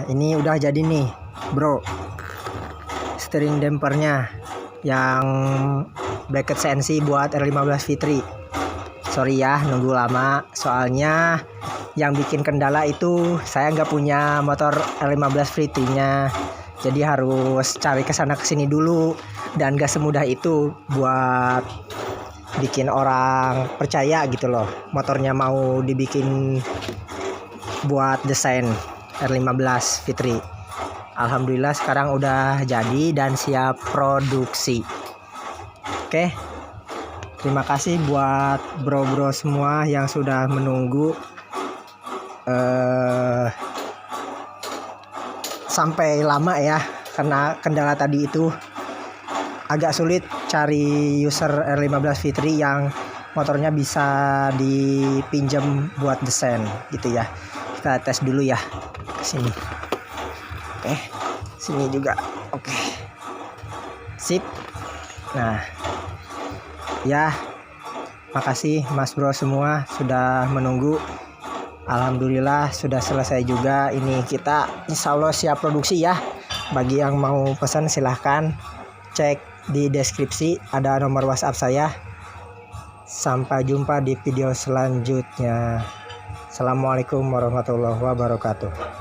Nah, ini udah jadi nih, bro. Steering dampernya yang bracket CNC buat R15 Fitri. Sorry ya, nunggu lama. Soalnya yang bikin kendala itu saya nggak punya motor R15 Fitri-nya. Jadi harus cari kesana kesini dulu. Dan gak semudah itu buat bikin orang percaya gitu loh. Motornya mau dibikin buat desain R15 Fitri. Alhamdulillah sekarang udah jadi dan siap produksi. Oke. Terima kasih buat bro-bro semua yang sudah menunggu sampai lama ya, karena kendala tadi itu agak sulit cari user R15 Fitri yang motornya bisa dipinjam buat desain gitu ya. Kita tes dulu ya sini. Oke, sini juga. Oke. Sip. Nah, ya, makasih Mas Bro semua sudah menunggu. Alhamdulillah sudah selesai juga. Ini kita insya Allah siap produksi ya. Bagi yang mau pesan silahkan cek di deskripsi, ada nomor WhatsApp saya. Sampai jumpa di video selanjutnya. Assalamualaikum warahmatullahi wabarakatuh.